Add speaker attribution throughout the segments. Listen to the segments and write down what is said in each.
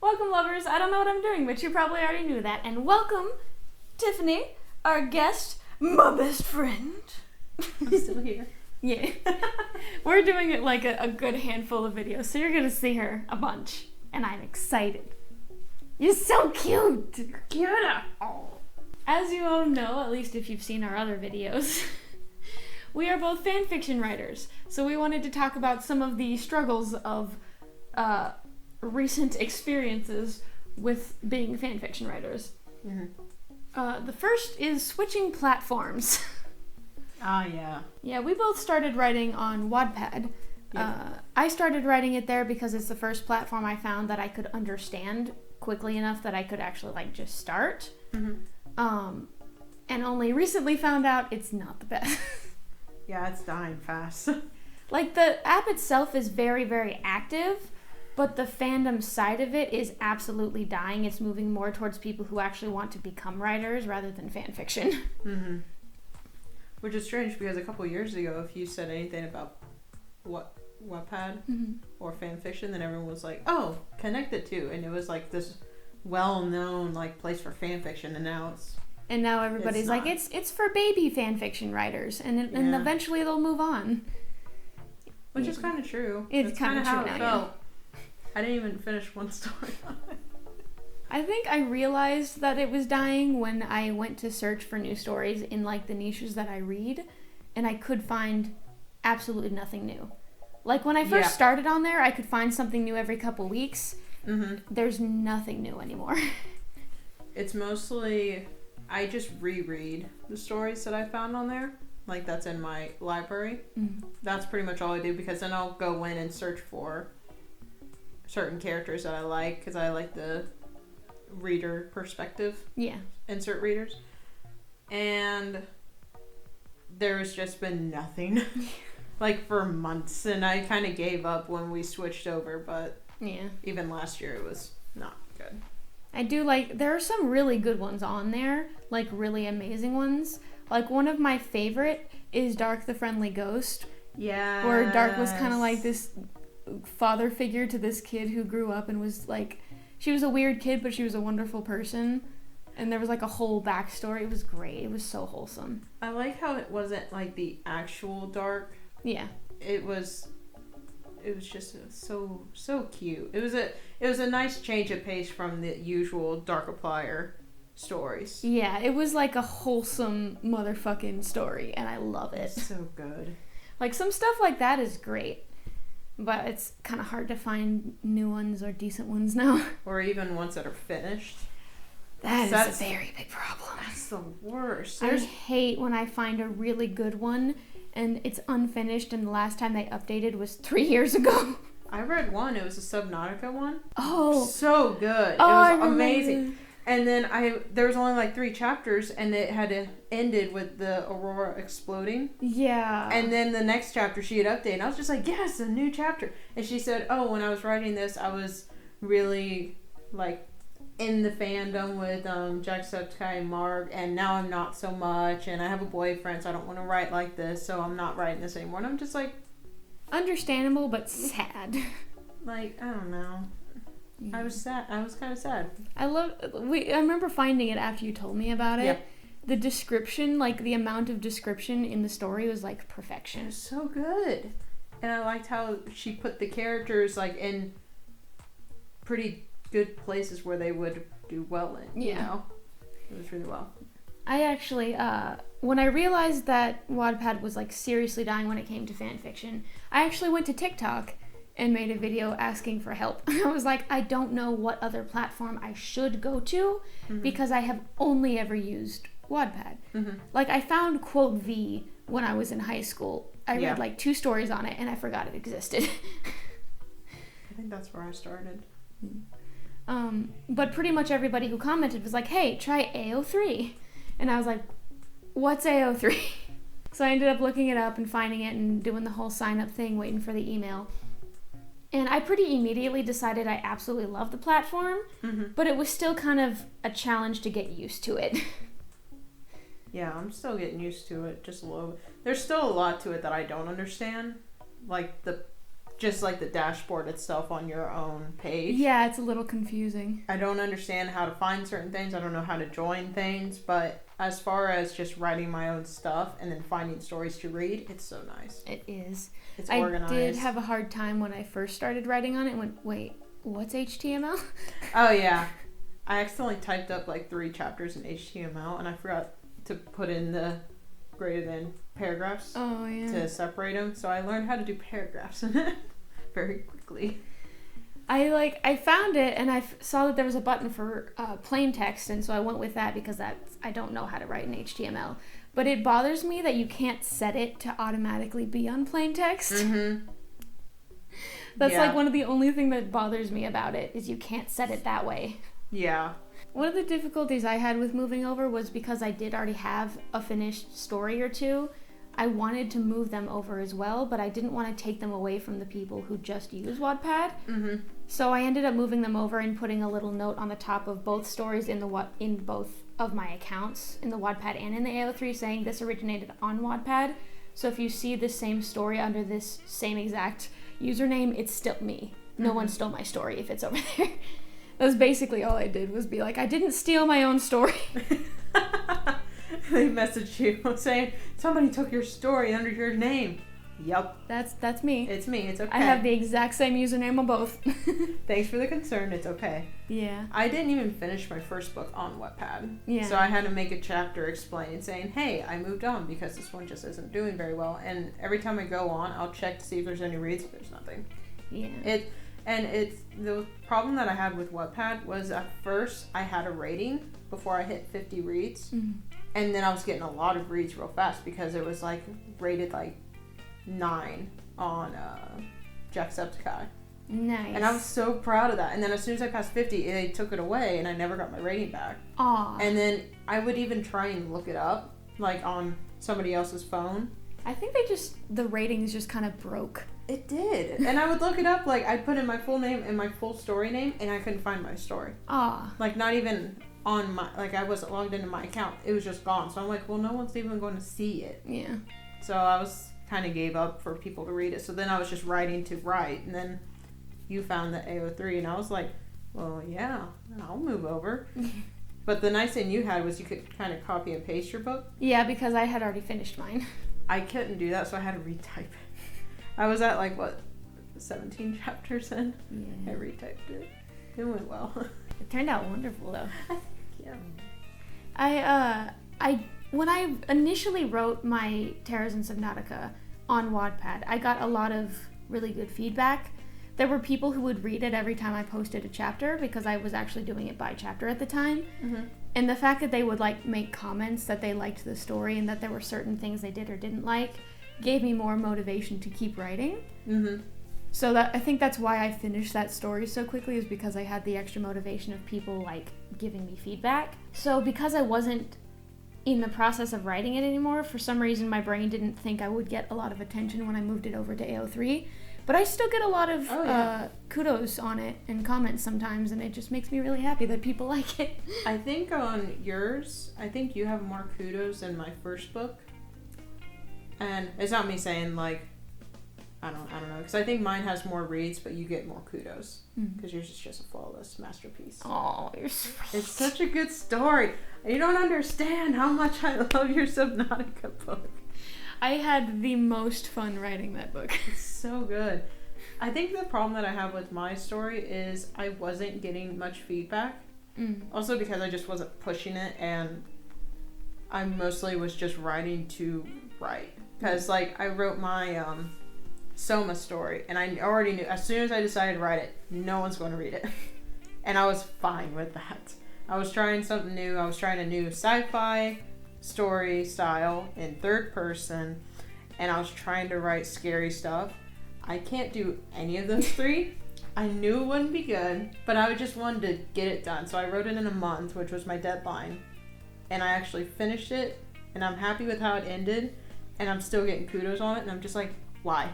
Speaker 1: Welcome, lovers. I don't know what I'm doing, but you probably already knew that. And welcome, Tiffany, our guest, my best friend.
Speaker 2: I'm still here.
Speaker 1: Yeah. We're doing it like a good handful of videos, so you're going to see her a bunch. And I'm excited. You're so cute.
Speaker 2: Cute. Oh.
Speaker 1: As you all know, at least if you've seen our other videos, we are both fanfiction writers. So we wanted to talk about some of the struggles of recent experiences with being fanfiction writers.
Speaker 2: Mm-hmm.
Speaker 1: The first is switching platforms.
Speaker 2: Ah, yeah.
Speaker 1: Yeah, we both started writing on Wattpad.
Speaker 2: Yeah.
Speaker 1: I started writing it there because it's the first platform I found that I could understand quickly enough that I could actually just start.
Speaker 2: Mm-hmm.
Speaker 1: And only recently found out it's not the best.
Speaker 2: Yeah, it's dying fast.
Speaker 1: The app itself is very, very active, but the fandom side of it is absolutely dying. It's moving more towards people who actually want to become writers rather than fanfiction.
Speaker 2: Mm-hmm. Which is strange because a couple years ago, if you said anything about Wattpad or fanfiction, then everyone was like, "Oh, connect it to," and it was like this well-known place for fanfiction, and now
Speaker 1: everybody's like, it's for baby fanfiction writers, and eventually they'll move on.
Speaker 2: Which is kind of true.
Speaker 1: It's kind of true
Speaker 2: how
Speaker 1: now,
Speaker 2: it felt. I didn't even finish one story on it.
Speaker 1: I think I realized that it was dying when I went to search for new stories in the niches that I read, and I could find absolutely nothing new. When I first started on there, I could find something new every couple weeks.
Speaker 2: Mm-hmm.
Speaker 1: There's nothing new anymore.
Speaker 2: It's mostly, I just reread the stories that I found on there. That's in my library.
Speaker 1: Mm-hmm.
Speaker 2: That's pretty much all I do, because then I'll go in and search for certain characters that I like, because I like the reader perspective.
Speaker 1: Yeah.
Speaker 2: Insert readers. And there's just been nothing. For months, and I kind of gave up when we switched over, but even last year it was not good.
Speaker 1: I do there are some really good ones on there, really amazing ones. One of my favorite is Dark the Friendly Ghost.
Speaker 2: Yeah.
Speaker 1: Where Dark was kind of this father figure to this kid who grew up and was she was a weird kid, but she was a wonderful person. And there was a whole backstory. It was great. It was so wholesome.
Speaker 2: I like how it wasn't the actual Dark.
Speaker 1: Yeah.
Speaker 2: It was just so cute. It was a nice change of pace from the usual Darkiplier stories.
Speaker 1: Yeah, it was a wholesome motherfucking story, and I love it.
Speaker 2: It's so good.
Speaker 1: Some stuff like that is great, but it's kind of hard to find new ones or decent ones now.
Speaker 2: Or even ones that are finished.
Speaker 1: That's a very big problem.
Speaker 2: That's the worst.
Speaker 1: I hate when I find a really good one and it's unfinished, and the last time they updated was 3 years ago.
Speaker 2: I read one. It was a Subnautica one.
Speaker 1: Oh.
Speaker 2: So good. It was amazing. And then there was only 3 chapters, and it had ended with the Aurora exploding.
Speaker 1: Yeah.
Speaker 2: And then the next chapter she had updated, and I was just like, yes, a new chapter. And she said, oh, when I was writing this, I was really in the fandom with Jacksepticeye and Marg, and now I'm not so much, and I have a boyfriend, so I don't want to write like this, so I'm not writing this anymore. And I'm just
Speaker 1: understandable, but sad.
Speaker 2: I don't know. I was sad. I was kind of sad.
Speaker 1: I remember finding it after you told me about it.
Speaker 2: Yeah.
Speaker 1: The description, the amount of description in the story was perfection.
Speaker 2: It was so good. And I liked how she put the characters in pretty good places where they would do well in. You know? It was really well.
Speaker 1: I actually, when I realized that Wattpad was seriously dying when it came to fanfiction, I actually went to TikTok and made a video asking for help. I was I don't know what other platform I should go to, because I have only ever used Wattpad. Mm-hmm. I found Quote V when I was in high school. I read 2 stories on it and I forgot it existed.
Speaker 2: I think that's where I started.
Speaker 1: But pretty much everybody who commented was hey, try AO3. And I was what's AO3? So I ended up looking it up and finding it and doing the whole sign up thing, waiting for the email. And I pretty immediately decided I absolutely love the platform, but it was still kind of a challenge to get used to it.
Speaker 2: Yeah, I'm still getting used to it, just a little bit. There's still a lot to it that I don't understand. The just like the dashboard itself on your own page.
Speaker 1: Yeah, it's a little confusing.
Speaker 2: I don't understand how to find certain things. I don't know how to join things, but as far as just writing my own stuff and then finding stories to read, it's so nice.
Speaker 1: It is.
Speaker 2: It's
Speaker 1: I
Speaker 2: organized.
Speaker 1: did have a hard time when I first started writing on it and went, wait, what's HTML?
Speaker 2: Oh, yeah. I accidentally typed up like 3 chapters in HTML and I forgot to put in the greater than paragraphs to separate them. So I learned how to do paragraphs in it very quickly.
Speaker 1: I found it and I saw that there was a button for plain text, and so I went with that because I don't know how to write in HTML. But it bothers me that you can't set it to automatically be on plain text.
Speaker 2: Mm-hmm.
Speaker 1: That's like one of the only thing that bothers me about it is you can't set it that way.
Speaker 2: Yeah.
Speaker 1: One of the difficulties I had with moving over was because I did already have a finished story or two. I wanted to move them over as well, but I didn't want to take them away from the people who just use Wattpad.
Speaker 2: Mm-hmm.
Speaker 1: So I ended up moving them over and putting a little note on the top of both stories in both of my accounts, in the Wattpad and in the AO3, saying this originated on Wattpad. So if you see the same story under this same exact username, it's still me. No one stole my story if it's over there. That's basically all I did, was be like, I didn't steal my own story.
Speaker 2: They messaged you saying, somebody took your story under your name. Yep.
Speaker 1: That's me.
Speaker 2: It's me. It's okay.
Speaker 1: I have the exact same username on both.
Speaker 2: Thanks for the concern. It's okay.
Speaker 1: Yeah.
Speaker 2: I didn't even finish my first book on Wattpad.
Speaker 1: Yeah.
Speaker 2: So I had to make a chapter explaining, saying, hey, I moved on because this one just isn't doing very well. And every time I go on, I'll check to see if there's any reads. There's nothing.
Speaker 1: Yeah.
Speaker 2: It's the problem that I had with Wattpad was at first I had a rating before I hit 50 reads.
Speaker 1: Mm-hmm.
Speaker 2: And then I was getting a lot of reads real fast because it was like rated like 9 on Jacksepticeye.
Speaker 1: Nice.
Speaker 2: And I was so proud of that. And then as soon as I passed 50, they took it away and I never got my rating back.
Speaker 1: Aw.
Speaker 2: And then I would even try and look it up, like on somebody else's phone.
Speaker 1: I think the ratings just kind of broke.
Speaker 2: It did. And I would look it up, like I'd put in my full name and my full story name and I couldn't find my story.
Speaker 1: Aw.
Speaker 2: Like not even on my, like I wasn't logged into my account. It was just gone. So I'm like, well, no one's even going to see it.
Speaker 1: Yeah.
Speaker 2: So I was kind of gave up for people to read it. So then I was just writing to write. And then you found the AO3 and I was like, well, yeah, I'll move over. But the nice thing you had was you could kind of copy and paste your book.
Speaker 1: Yeah, because I had already finished mine.
Speaker 2: I couldn't do that, so I had to retype it. I was at like, what, 17 chapters in?
Speaker 1: Yeah.
Speaker 2: I retyped it. It went well.
Speaker 1: It turned out wonderful, though.
Speaker 2: Yeah.
Speaker 1: When I initially wrote my Terras and Subnautica on Wattpad, I got a lot of really good feedback. There were people who would read it every time I posted a chapter because I was actually doing it by chapter at the time.
Speaker 2: Mm-hmm.
Speaker 1: And the fact that they would like make comments that they liked the story and that there were certain things they did or didn't like gave me more motivation to keep writing.
Speaker 2: Mm-hmm.
Speaker 1: So I think that's why I finished that story so quickly, is because I had the extra motivation of people like giving me feedback. So because I wasn't in the process of writing it anymore, for some reason my brain didn't think I would get a lot of attention when I moved it over to AO3. But I still get a lot of kudos on it and comments sometimes, and it just makes me really happy that people like it.
Speaker 2: I think on yours, I think you have more kudos than my first book. And it's not me saying like, I don't know, because I think mine has more reads, but you get more kudos because yours is just a flawless masterpiece.
Speaker 1: Oh, you're sweet.
Speaker 2: It's such a good story. You don't understand how much I love your Subnautica book.
Speaker 1: I had the most fun writing that book.
Speaker 2: It's so good. I think the problem that I have with my story is I wasn't getting much feedback. Also because I just wasn't pushing it, and I mostly was just writing to write. Because like I wrote my Soma story, and I already knew as soon as I decided to write it, no one's going to read it. And I was fine with that. I was trying something new. I was trying a new sci-fi story style in third person, and I was trying to write scary stuff. I can't do any of those three. I knew it wouldn't be good, but I just wanted to get it done. So I wrote it in a month, which was my deadline, and I actually finished it, and I'm happy with how it ended, and I'm still getting kudos on it, and I'm just like, why?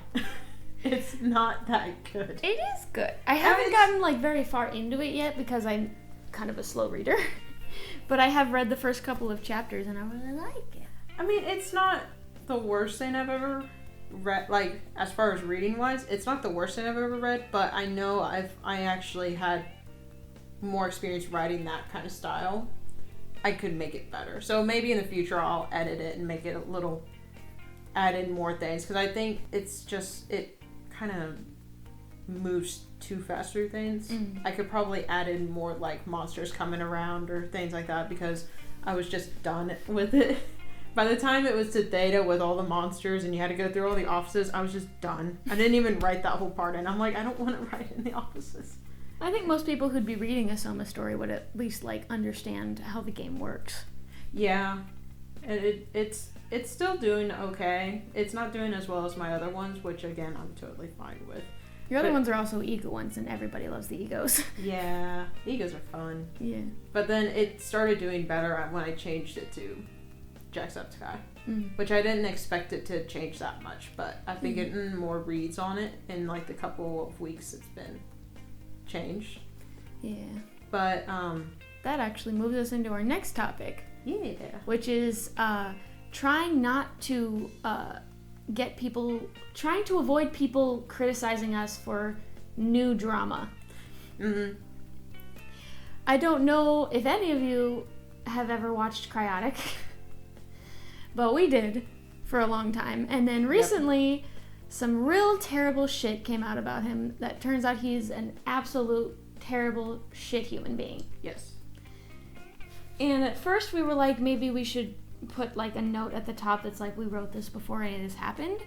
Speaker 2: It's not that good.
Speaker 1: It is good. I haven't gotten like very far into it yet because I'm kind of a slow reader. But I have read the first couple of chapters and I really like it.
Speaker 2: I mean, it's not the worst thing I've ever read, like, as far as reading wise, it's not the worst thing I've ever read, but I know I actually had more experience writing that kind of style. I could make it better. So maybe in the future I'll edit it and make it a little, add in more things, because I think it's just, it kind of moves too fast through things. I could probably add in more like monsters coming around or things like that, because I was just done with it. By the time it was to Theta with all the monsters and you had to go through all the offices, I was just done. I didn't even write that whole part in. I'm like, I don't want to write in the offices.
Speaker 1: I think most people who'd be reading a Soma story would at least like understand how the game works.
Speaker 2: Yeah, and it's still doing okay. It's not doing as well as my other ones, which again I'm totally fine with.
Speaker 1: Your other ones are also ego ones, and everybody loves the egos.
Speaker 2: Yeah, egos are fun.
Speaker 1: Yeah.
Speaker 2: But then it started doing better when I changed it to Jacksepticeye, which I didn't expect it to change that much, but I've been getting more reads on it in like the couple of weeks it's been changed.
Speaker 1: Yeah.
Speaker 2: But
Speaker 1: that actually moves us into our next topic.
Speaker 2: Yeah.
Speaker 1: Which is trying not to trying to avoid people criticizing us for new drama. I don't know if any of you have ever watched Cryotic, but we did for a long time. And then recently, some real terrible shit came out about him that turns out he's an absolute terrible shit human being.
Speaker 2: Yes.
Speaker 1: And at first we were like, maybe we should put like a note at the top that's like, we wrote this before any of this happened.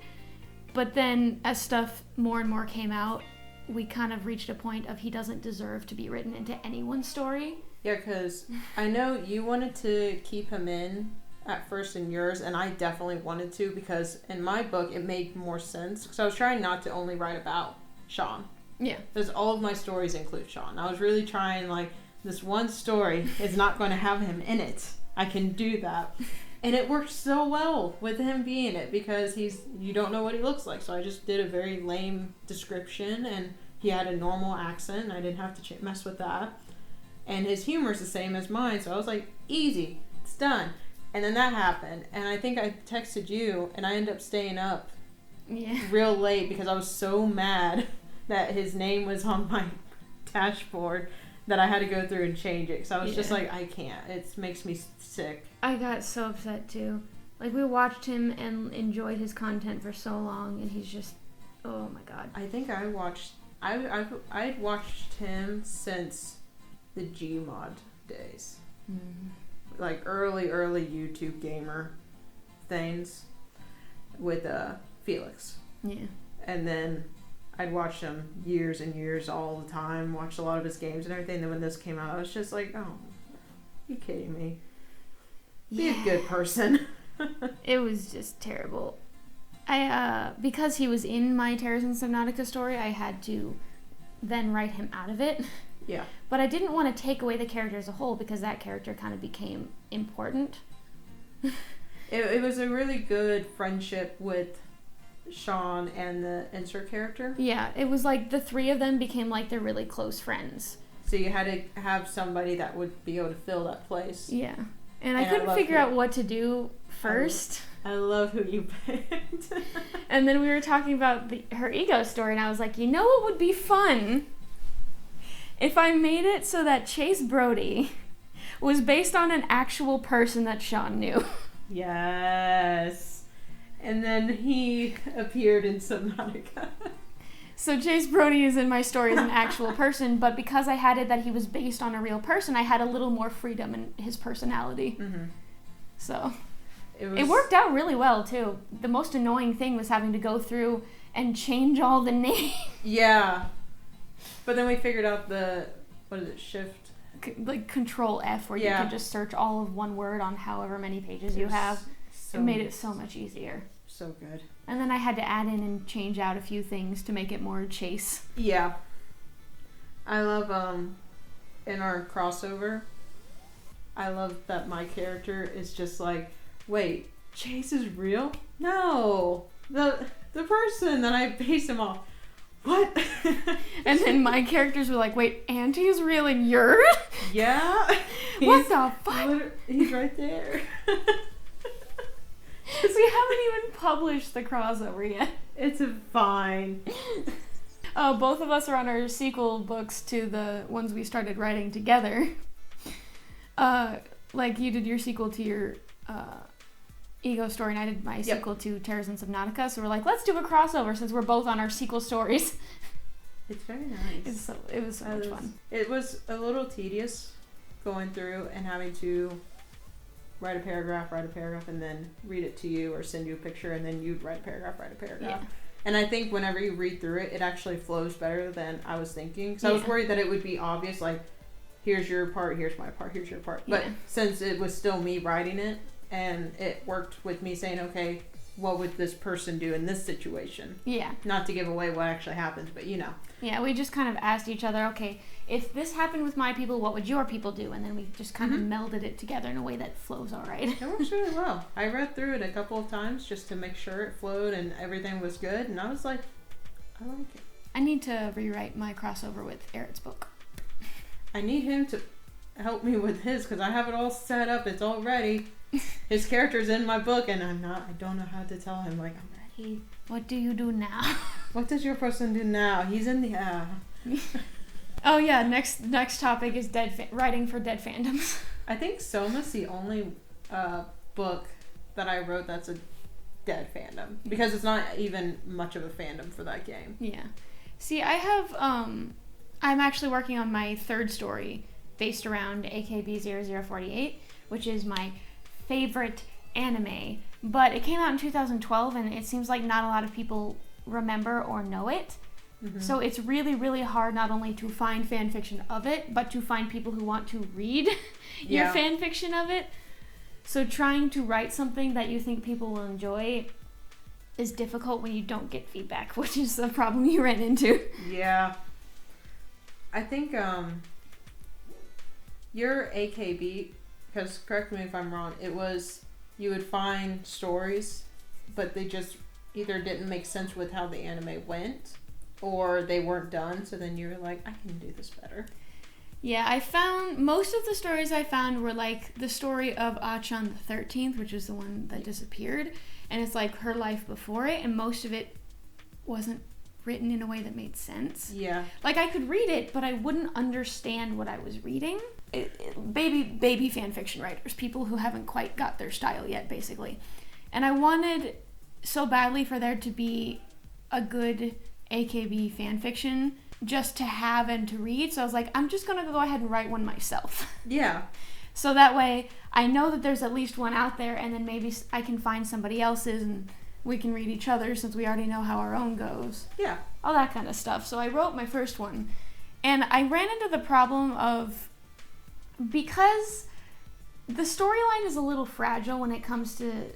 Speaker 1: But then as stuff more and more came out, we kind of reached a point of he doesn't deserve to be written into anyone's story.
Speaker 2: Yeah, because I know you wanted to keep him in at first in yours, and I definitely wanted to, because in my book it made more sense, because I was trying not to only write about Sean.
Speaker 1: Yeah.
Speaker 2: Because all of my stories include Sean. I was really trying, like, this one story is not going to have him in it. I can do that. And it worked so well with him being it, because you don't know what he looks like. So I just did a very lame description, and he had a normal accent, and I didn't have to mess with that. And his humor is the same as mine, so I was like, easy, it's done. And then that happened, and I think I texted you, and I ended up staying up real late because I was so mad that his name was on my dashboard that I had to go through and change it. So I was just like, I can't. It makes me sick.
Speaker 1: I got so upset too. Like, we watched him and enjoyed his content for so long, and he's just, oh my god.
Speaker 2: I think I'd watched him since the Gmod days. Like early YouTube gamer things with Felix. Yeah. And then I'd watched him years and years all the time, watched a lot of his games and everything. Then when this came out, I was just like, oh, you kidding me? Be a good person.
Speaker 1: It was just terrible. I because he was in my Terras and Subnautica story, I had to then write him out of it.
Speaker 2: Yeah.
Speaker 1: But I didn't want to take away the character as a whole, because that character kind of became important.
Speaker 2: It was a really good friendship with Sean and the insert character.
Speaker 1: Yeah, it was like the three of them became like they're really close friends.
Speaker 2: So you had to have somebody that would be able to fill that place.
Speaker 1: Yeah. And I couldn't figure out what to do first.
Speaker 2: I love who you picked.
Speaker 1: And then we were talking about her ego story, and I was like, you know what would be fun? If I made it so that Chase Brody was based on an actual person that Sean knew.
Speaker 2: Yes. And then he appeared in Subnautica.
Speaker 1: So Chase Brody is in my story as an actual person, but because I had it that he was based on a real person, I had a little more freedom in his personality. So it worked out really well, too. The most annoying thing was having to go through and change all the names. Yeah.
Speaker 2: But then we figured out shift?
Speaker 1: Like Control F, where you can just search all of one word on however many pages you have. It made it so much easier.
Speaker 2: So good.
Speaker 1: And then I had to add in and change out a few things to make it more Chase.
Speaker 2: Yeah. I love, in our crossover, I love that my character is just like, wait, Chase is real? No! The person that I base him off. What?
Speaker 1: And then my characters were like, wait, Auntie is real and you're?
Speaker 2: Yeah.
Speaker 1: What the fuck?
Speaker 2: He's right there.
Speaker 1: We haven't even published the crossover yet.
Speaker 2: It's fine.
Speaker 1: Both of us are on our sequel books to the ones we started writing together. Like you did your sequel to your Ego story, and I did my sequel to Terras and Subnautica. So we're like, let's do a crossover since we're both on our sequel stories.
Speaker 2: It's very nice.
Speaker 1: It was so much fun.
Speaker 2: It was a little tedious going through and having to write a paragraph, and then read it to you or send you a picture, and then you'd write a paragraph.
Speaker 1: Yeah.
Speaker 2: And I think whenever you read through it, it actually flows better than I was thinking. Because I was worried that it would be obvious, like, here's your part, here's my part, here's your part. But since it was still me writing it, and it worked with me saying, okay, what would this person do in this situation?
Speaker 1: Yeah.
Speaker 2: Not to give away what actually happens, but
Speaker 1: Yeah, we just kind of asked each other, okay, if this happened with my people, what would your people do? And then we just kind of melded it together in a way that flows all right.
Speaker 2: It works really well. I read through it a couple of times just to make sure it flowed and everything was good, and I was like, I like it.
Speaker 1: I need to rewrite my crossover with Eric's book.
Speaker 2: I need him to help me with his, because I have it all set up, it's all ready. His character's in my book, and I don't know how to tell him, like, I'm ready.
Speaker 1: What do you do now?
Speaker 2: What does your person do now? He's in the
Speaker 1: Oh yeah, next topic is writing for dead fandoms.
Speaker 2: I think Soma's the only book that I wrote that's a dead fandom, because it's not even much of a fandom for that game.
Speaker 1: Yeah. See, I have I'm actually working on my third story based around AKB 0048, which is my favorite anime, but it came out in 2012 and it seems like not a lot of people remember or know it. So it's really, really hard not only to find fan fiction of it, but to find people who want to read your fan fiction of it. So trying to write something that you think people will enjoy is difficult when you don't get feedback, which is the problem you ran into.
Speaker 2: Yeah. I think your AKB, because correct me if I'm wrong, it was you would find stories, but they just either didn't make sense with how the anime went, or they weren't done, so then you were like, I can do this better.
Speaker 1: Yeah, I found most of the stories I found were like the story of Achan the 13th, which is the one that disappeared, and it's like her life before it, and most of it wasn't written in a way that made sense.
Speaker 2: Yeah.
Speaker 1: Like I could read it, but I wouldn't understand what I was reading. Baby fan fiction writers, people who haven't quite got their style yet, basically. And I wanted so badly for there to be a good AKB fan fiction just to have and to read. So I was like, I'm just going to go ahead and write one myself.
Speaker 2: Yeah.
Speaker 1: So that way I know that there's at least one out there, and then maybe I can find somebody else's and we can read each other since we already know how our own goes.
Speaker 2: Yeah.
Speaker 1: All that kind of stuff. So I wrote my first one, and I ran into the problem of, because the storyline is a little fragile when it comes to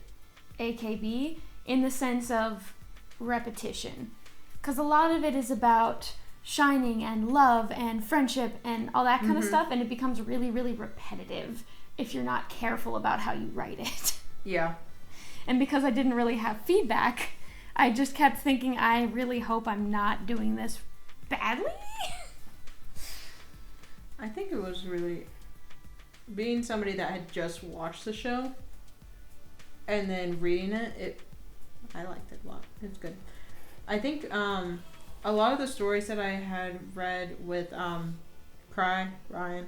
Speaker 1: AKB in the sense of repetition. Because a lot of it is about shining and love and friendship and all that kind of stuff, and it becomes really, really repetitive if you're not careful about how you write it.
Speaker 2: Yeah.
Speaker 1: And because I didn't really have feedback, I just kept thinking, I really hope I'm not doing this badly.
Speaker 2: I think it was really, being somebody that had just watched the show and then reading it, I liked it a lot. It's good. I think a lot of the stories that I had read with Ryan,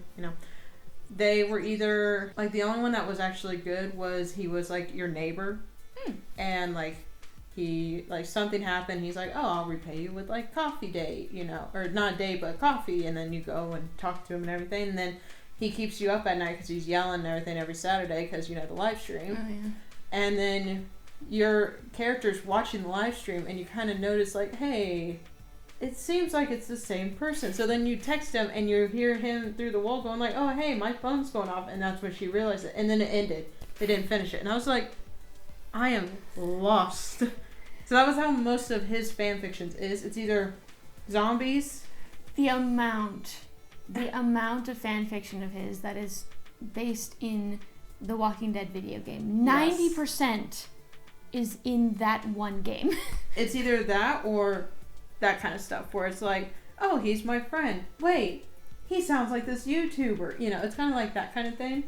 Speaker 2: they were either, like, the only one that was actually good was he was like your neighbor, and like he, like, something happened, he's like, oh, I'll repay you with like coffee date, or not date but coffee, and then you go and talk to him and everything, and then he keeps you up at night because he's yelling and everything every Saturday because the live stream.
Speaker 1: Oh, yeah.
Speaker 2: And then your character's watching the live stream and you kind of notice, like, hey, it seems like it's the same person. So then you text him and you hear him through the wall going like, oh, hey, my phone's going off. And that's when she realized it. And then it ended. They didn't finish it. And I was like, I am lost. So that was how most of his fan fictions is. It's either zombies.
Speaker 1: The amount of fan fiction of his that is based in the Walking Dead video game. 90% is in that one game.
Speaker 2: It's either that or that kind of stuff where it's like, oh, he's my friend. Wait, he sounds like this YouTuber. It's kind of like that kind of thing.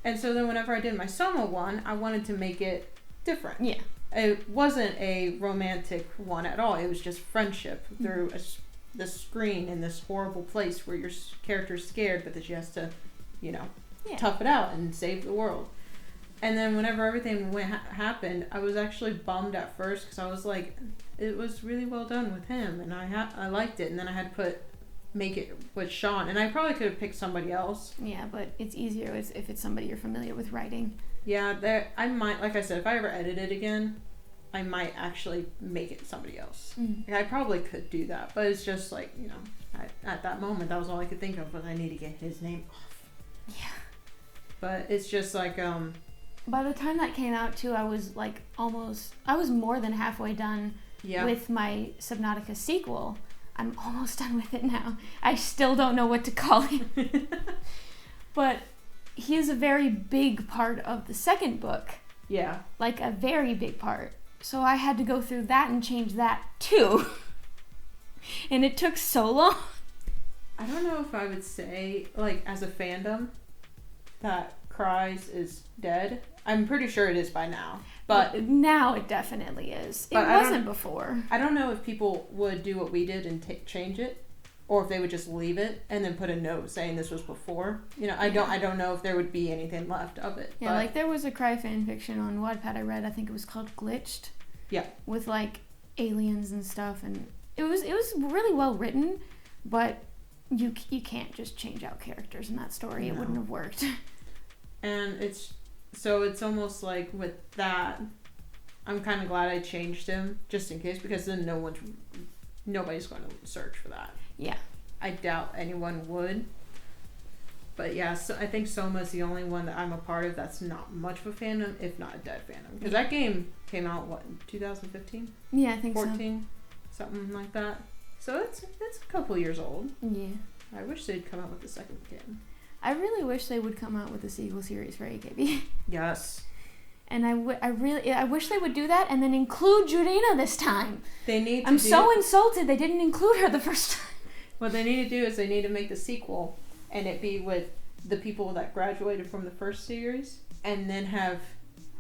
Speaker 2: And so then whenever I did my Soma one, I wanted to make it different.
Speaker 1: Yeah.
Speaker 2: It wasn't a romantic one at all. It was just friendship through the screen in this horrible place where your character's scared, but that she has to, tough it out and save the world. And then whenever everything happened, I was actually bummed at first because I was like, it was really well done with him, and I liked it. And then I had to make it with Sean, and I probably could have picked somebody else.
Speaker 1: Yeah, but it's easier if it's somebody you're familiar with writing.
Speaker 2: Yeah, I might, like I said, if I ever edit it again, I might actually make it somebody else. I probably could do that, but it's just like, at that moment, that was all I could think of, was I need to get his name off.
Speaker 1: Yeah.
Speaker 2: But it's just like,
Speaker 1: by the time that came out too, I was like I was more than halfway done with my Subnautica sequel. I'm almost done with it now. I still don't know what to call it. But he is a very big part of the second book.
Speaker 2: Yeah.
Speaker 1: Like a very big part. So I had to go through that and change that too. And it took so long.
Speaker 2: I don't know if I would say, like, as a fandom, that Cries is dead. I'm pretty sure it is by now. But
Speaker 1: now it definitely is. It wasn't before.
Speaker 2: I don't know if people would do what we did and change it, or if they would just leave it and then put a note saying this was before. I don't know if there would be anything left of it.
Speaker 1: Yeah, like there was a Cry fanfiction on Wattpad I read. I think it was called Glitched.
Speaker 2: Yeah.
Speaker 1: With like aliens and stuff, and it was really well written, but you can't just change out characters in that story. No. It wouldn't have worked.
Speaker 2: And it's almost like with that, I'm kind of glad I changed him just in case, because then nobody's going to search for that.
Speaker 1: Yeah.
Speaker 2: I doubt anyone would. But yeah, so I think Soma's the only one that I'm a part of that's not much of a fandom, if not a dead fandom. Because that game came out, in 2015?
Speaker 1: Yeah, I think
Speaker 2: 14? Something like that. So it's a couple years old.
Speaker 1: Yeah.
Speaker 2: I wish they'd come out with the second game.
Speaker 1: I really wish they would come out with a sequel series for AKB.
Speaker 2: Yes.
Speaker 1: And I wish they would do that and then include Jurina this time.
Speaker 2: I'm
Speaker 1: so insulted they didn't include her the first time.
Speaker 2: What they need to do is they need to make the sequel and it be with the people that graduated from the first series, and then have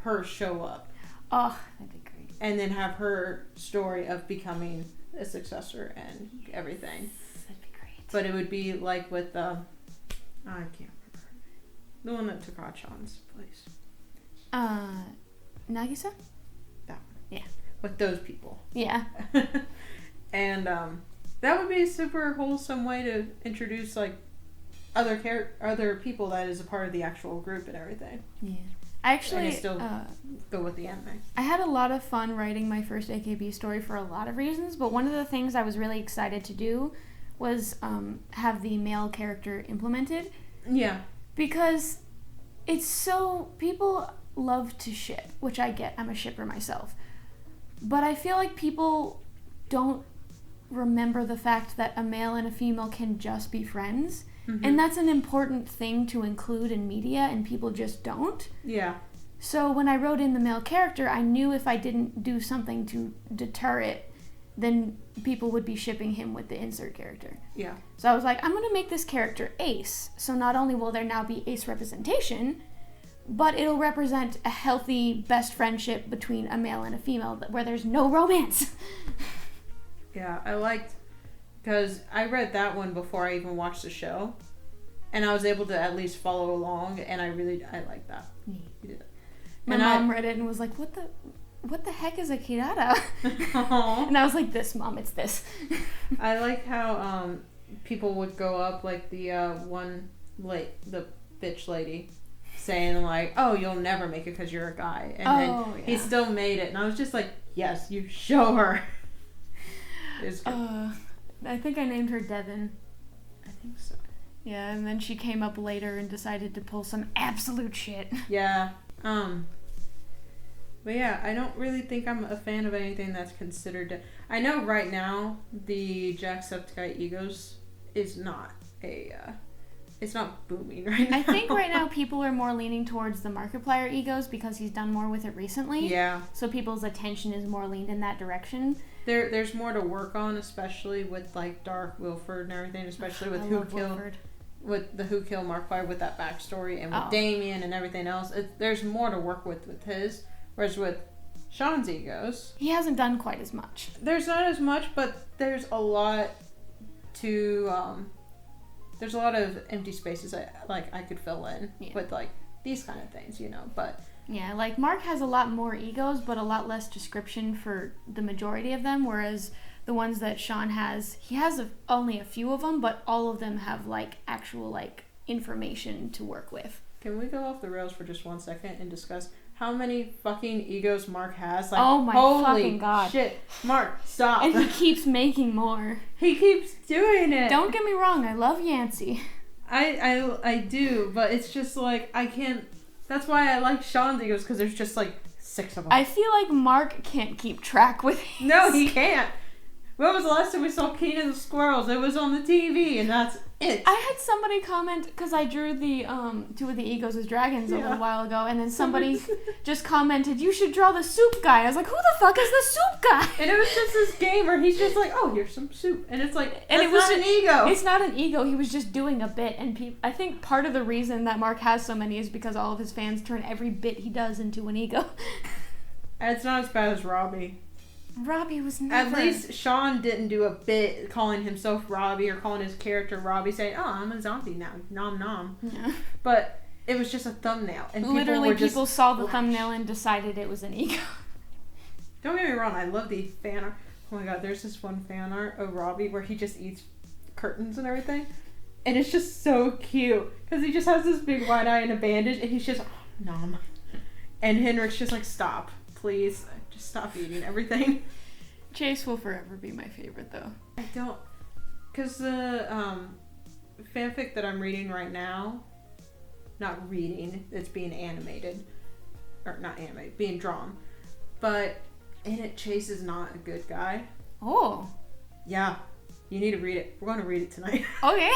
Speaker 2: her show up.
Speaker 1: Oh, that'd be great.
Speaker 2: And then have her story of becoming a successor and everything.
Speaker 1: That'd be great.
Speaker 2: But it would be like with I can't remember her name. The one that took Achan's place.
Speaker 1: Nagisa?
Speaker 2: That one.
Speaker 1: Yeah.
Speaker 2: With those people.
Speaker 1: Yeah.
Speaker 2: And that would be a super wholesome way to introduce like other people that is a part of the actual group and everything.
Speaker 1: Yeah. I actually
Speaker 2: still go with the anime.
Speaker 1: I had a lot of fun writing my first AKB story for a lot of reasons, but one of the things I was really excited to do was have the male character implemented.
Speaker 2: Yeah.
Speaker 1: Because it's so... People love to ship, which I get. I'm a shipper myself. But I feel like people don't remember the fact that a male and a female can just be friends. Mm-hmm. And that's an important thing to include in media, and people just don't.
Speaker 2: Yeah.
Speaker 1: So when I wrote in the male character, I knew if I didn't do something to deter it, then people would be shipping him with the insert character.
Speaker 2: Yeah.
Speaker 1: So I was like, I'm going to make this character ace. So not only will there now be ace representation, but it'll represent a healthy best friendship between a male and a female where there's no romance.
Speaker 2: Yeah, I liked... Because I read that one before I even watched the show, and I was able to at least follow along, and I liked that.
Speaker 1: Yeah.
Speaker 2: You did it.
Speaker 1: My mom read it and was like, "What the heck is a kirara?" And I was like, "This, Mom, it's this."
Speaker 2: I like how people would go up, like the the bitch lady, saying like, "Oh, you'll never make it because you're a guy," and then he still made it, and I was just like, "Yes, you show her." It's good.
Speaker 1: I think I named her Devin.
Speaker 2: I think so.
Speaker 1: Yeah, and then she came up later and decided to pull some absolute shit.
Speaker 2: Yeah. But yeah, I don't really think I'm a fan of anything that's considered... I know right now the Jacksepticeye Egos is not it's not booming right now.
Speaker 1: I think right now people are more leaning towards the Markiplier Egos because he's done more with it recently.
Speaker 2: Yeah.
Speaker 1: So people's attention is more leaned in that direction.
Speaker 2: There's more to work on, especially with like Dark Wilford and everything, especially with Who Killed Markiplier, with that backstory, and with Damien and everything else. There's more to work with his, whereas with Sean's egos.
Speaker 1: He hasn't done quite as much.
Speaker 2: There's not as much, but there's a lot to, there's a lot of empty spaces I could fill in with, like, these kind of things, you know, but...
Speaker 1: Yeah, like, Mark has a lot more egos, but a lot less description for the majority of them, whereas the ones that Sean has, he has only a few of them, but all of them have, like, actual, like, information to work with.
Speaker 2: Can we go off the rails for just 1 second and discuss how many fucking egos Mark has? Like,
Speaker 1: oh my
Speaker 2: holy
Speaker 1: fucking god.
Speaker 2: Shit. Mark, stop.
Speaker 1: And he keeps making more.
Speaker 2: He keeps doing it.
Speaker 1: Don't get me wrong, I love Yancey.
Speaker 2: I do, but it's just like, I can't... That's why I like Sean's egos, because there's just like 6 of them.
Speaker 1: I feel like Mark can't keep track with his.
Speaker 2: No, he can't. When was the last time we saw Keenan the Squirrels? It was on the TV, and that's it.
Speaker 1: I had somebody comment, because I drew the 2 of the egos as dragons a little while ago, and then somebody just commented, you should draw the soup guy. I was like, who the fuck is the soup guy?
Speaker 2: And it was just this game where he's just like, oh, here's some soup. And it's like, and it was not an ego.
Speaker 1: It's not an ego. He was just doing a bit. And I think part of the reason that Mark has so many is because all of his fans turn every bit he does into an ego.
Speaker 2: And it's not as bad as Robbie.
Speaker 1: Robbie was never...
Speaker 2: At least Sean didn't do a bit calling himself Robbie or calling his character Robbie, saying, oh, I'm a zombie now. Nom nom. Yeah. But it was just a thumbnail. And
Speaker 1: people saw the thumbnail and decided it was an ego.
Speaker 2: Don't get me wrong, I love the fan art. Oh my god, there's this one fan art of Robbie where he just eats curtains and everything. And it's just so cute. Because he just has this big wide eye and a bandage, and he's just, nom. And Henrik's just like, stop, please. Just stop eating everything.
Speaker 1: Chase will forever be my favorite, though.
Speaker 2: I don't... Because the fanfic that I'm reading right now... Not reading, it's being animated. Or not animated, being drawn. But in it, Chase is not a good guy.
Speaker 1: Oh.
Speaker 2: Yeah. You need to read it. We're going to read it tonight.
Speaker 1: Okay.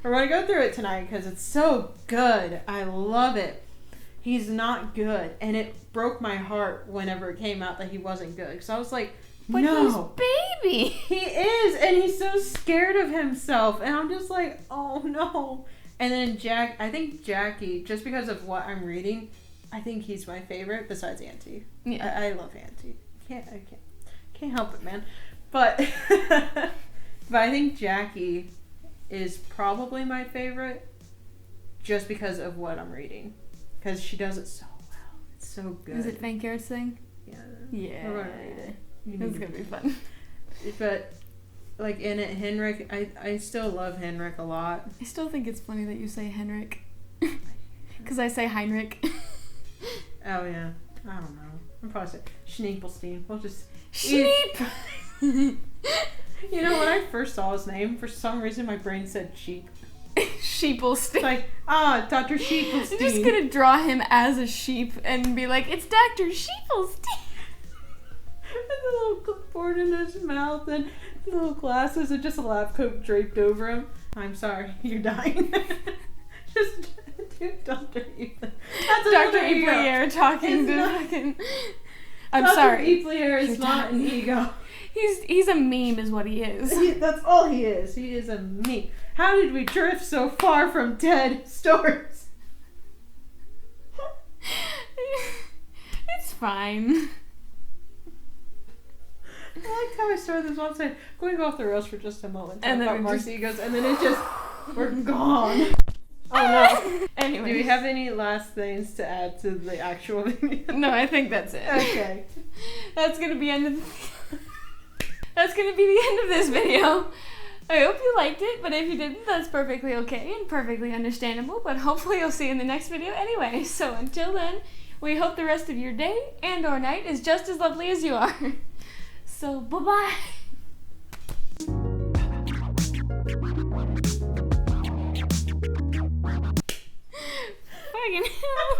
Speaker 2: We're going to go through it tonight because it's so good. I love it. He's not good. And it broke my heart whenever it came out that he wasn't good. Because I was like,
Speaker 1: but
Speaker 2: no.
Speaker 1: He's baby.
Speaker 2: He is. And he's so scared of himself. And I'm just like, oh no. And then I think Jackie, just because of what I'm reading, I think he's my favorite besides Auntie. Yeah. I love Auntie. I can't help it, man. But I think Jackie is probably my favorite just because of what I'm reading. Because she does it so well. It's so good.
Speaker 1: Is it Van Garrett's thing?
Speaker 2: Yeah.
Speaker 1: Yeah.
Speaker 2: We're gonna read it.
Speaker 1: It's gonna be fun.
Speaker 2: But like in it, Henrik, I still love Henrik a lot.
Speaker 1: I still think it's funny that you say Henrik. Because I say Heinrich.
Speaker 2: Oh yeah. I don't know. I'm probably saying Schneepelstein. We'll just...
Speaker 1: Sheep!
Speaker 2: You know, when I first saw his name, for some reason my brain said sheep.
Speaker 1: Sheepelstein.
Speaker 2: It's like, Dr. Sheepelstein.
Speaker 1: I'm just gonna draw him as a sheep and be like, it's Dr. Sheepelstein.
Speaker 2: With a little clipboard in his mouth and little glasses and just a lab coat draped over him. I'm sorry, you're dying. Just do Dr. Eplier. That's
Speaker 1: Dr. Eplier talking to fucking... I'm
Speaker 2: Dr.
Speaker 1: sorry.
Speaker 2: Eplier is not an ego.
Speaker 1: He's a meme is what he is.
Speaker 2: That's all he is. He is a meme. How did we drift so far from dead stories?
Speaker 1: It's fine.
Speaker 2: I liked how I started this website going off the rails for just a moment.
Speaker 1: And then
Speaker 2: about Mark's egos, and then it just... We're gone. Oh no.
Speaker 1: Anyway.
Speaker 2: Do we have any last things to add to the actual video?
Speaker 1: No, I think that's it.
Speaker 2: Okay.
Speaker 1: That's gonna be the end of this video. I hope you liked it, but if you didn't, that's perfectly okay and perfectly understandable, but hopefully you'll see you in the next video anyway. So until then, we hope the rest of your day and or night is just as lovely as you are. So bye-bye. Fucking hell.